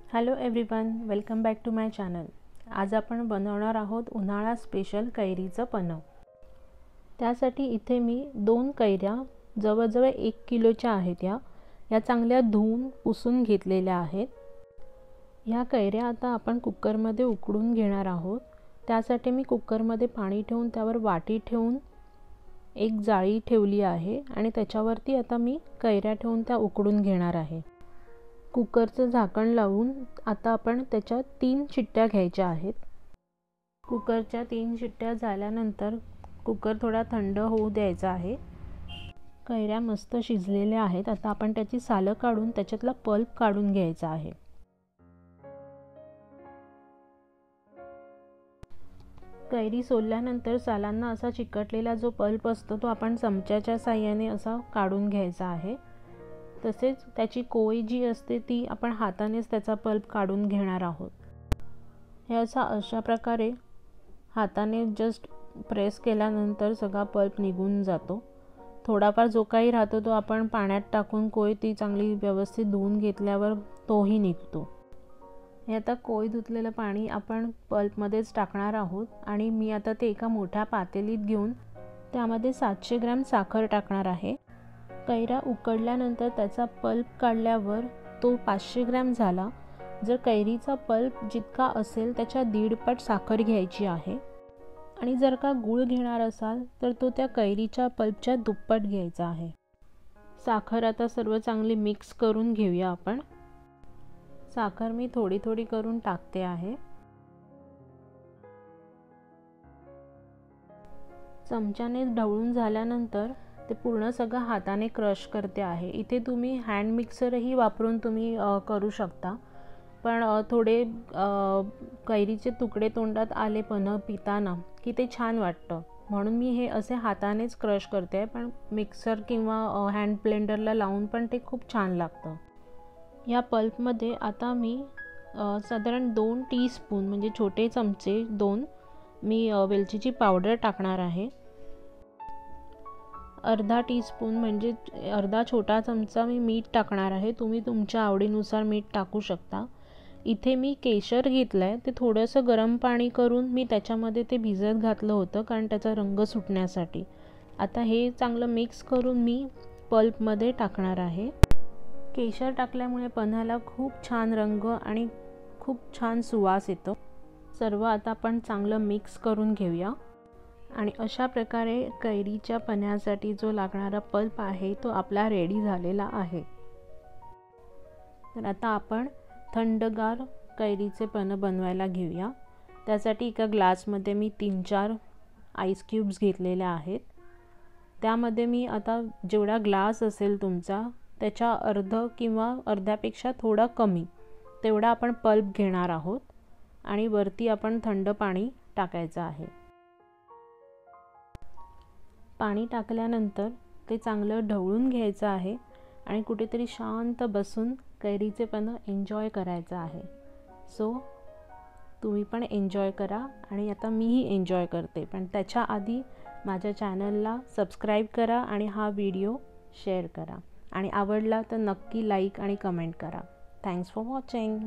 Hello everyone, welcome back to my channel. आज आपण बनवणार आहोत उन्हाळा स्पेशल कैरीचं पन्ह। त्यासाठी इथे मी 2 कैऱ्या जवळजवळ 1 किलोच्या आहेत। या चांगल्या धुवून पुसून घेतलेल्या आहेत। ह्या कैऱ्या आता आपण कुकरमध्ये उकडून घेणार आहोत। त्यासाठी मी कुकरमध्ये पाणी ठेवून त्यावर वाटी ठेवून एक जाळी ठेवली आहे आणि त्याच्यावरती आता मी कैऱ्या ठेवून त्या उकडून घेणार आहे। कुकरचं झाकण लावून आता आपण त्याच्या 3 शिट्ट्या घ्यायच्या आहेत। कुकरच्या 3 शिट्ट्या झाल्यानंतर कुकर थोडा थंड होऊ द्यायचा आहे। कैऱ्या मस्त शिजलेल्या आहेत। आता आपण त्याची सालं काढून त्याच्यातला पल्प काढून घ्यायचा आहे। कैरी सोलल्यानंतर सालांना असा चिकटलेला जो पल्प असतो तो आपण चमच्याच्या साहाय्याने असा काढून घ्यायचा आहे। तसेच त्याची कोय जी असते ती आपण हातानेच त्याचा पल्प काढून घेणार आहोत। हे अशा प्रकारे हाताने जस्ट प्रेस केल्यानंतर सगळा पल्प निघून जातो। थोडाफार जो काही राहतो तो आपण पाण्यात टाकून कोय ती चांगली व्यवस्थित धुवून घेतल्यावर तोही निघतो। हे आता कोय धुतलेलं पाणी आपण पल्पमध्येच टाकणार आहोत आणि मी आता ते एका मोठ्या पातेलीत घेऊन त्यामध्ये 700 ग्रॅम साखर टाकणार आहे। कैऱ्या उकडल्यानंतर त्याचा पल्प काढल्यावर तो 500 ग्रॅम झाला। जर कैरीचा पल्प जितका असेल त्याच्या 1.5 पट साखर घ्यायची आहे आणि जर का गूळ घेणार असाल तर तो त्या कैरीच्या पल्पच्या दुप्पट घ्यायचा आहे। साखर आता सर्व चांगली मिक्स करून घेऊया आपण। साखर मी थोडी थोडी करून टाकते आहे। चमच्याने ढवळून झाल्यानंतर ते पूर्ण सगळं हाताने क्रश करते आहे। इथे तुम्ही हँड मिक्सरही वापरून तुम्ही करू शकता, पण थोडे कैरीचे तुकडे तोंडात आले पन्ह पिताना की ते छान वाटतं, म्हणून मी हे असे हातानेच क्रश करते। पण मिक्सर किंवा हँड ब्लेंडरला लावून पण ते खूप छान लागतं। या पल्पमध्ये आता मी साधारण 2 टीस्पून म्हणजे छोटे चमचे 2 मी वेलचीची पावडर टाकणार आहे। अर्धा टीस्पून म्हणजे अर्धा छोटा चमचा मी मीठ टाकणार आहे। तुम्ही तुमच्या आवडीनुसार मीठ टाकू शकता। इथे मी केशर घेतलंय, ते थोडंसं गरम पाणी करून मी त्याच्यामध्ये ते भिजत घातलं होतं कारण त्याचा रंग सुटण्यासाठी। आता हे चांगलं मिक्स करून मी पल्पमध्ये टाकणार आहे। केशर टाकल्यामुळे पन्हाला खूप छान रंग आणि खूप छान सुवास येतो। सर्व आता आपण चांगलं मिक्स करून घेऊया आणि अशा प्रकारे कैरीच्या पन्ह्यासाठी जो लागणारा पल्प आहे तो आपला रेडी झालेला आहे। तर आता आपण थंडगार कैरीचे पन्ह बनवायला घेऊया। त्यासाठी एका ग्लासमध्ये मी 3-4 आईस क्यूब्स घेतलेल्या आहेत। त्यामध्ये मी आता जेवढा ग्लास असेल तुमचा त्याच्या अर्ध किंवा अर्ध्यापेक्षा थोडा कमी तेवढा आपण पल्प घेणार आहोत आणि वरती आपण थंड पाणी टाकायचं आहे। पाणी टाकल्यानंतर ते चांगलं ढवळून घ्यायचं आहे आणि कुठेतरी शांत बसून कैरीचे पन्ह एन्जॉय करायचं आहे। सो तुम्ही पण एन्जॉय करा आणि आता मीही एन्जॉय करते, पण त्याच्या आधी माझ्या चॅनलला सबस्क्राईब करा आणि हा व्हिडिओ शेअर करा आणि आवडला तर नक्की लाईक आणि कमेंट करा। Thanks for watching.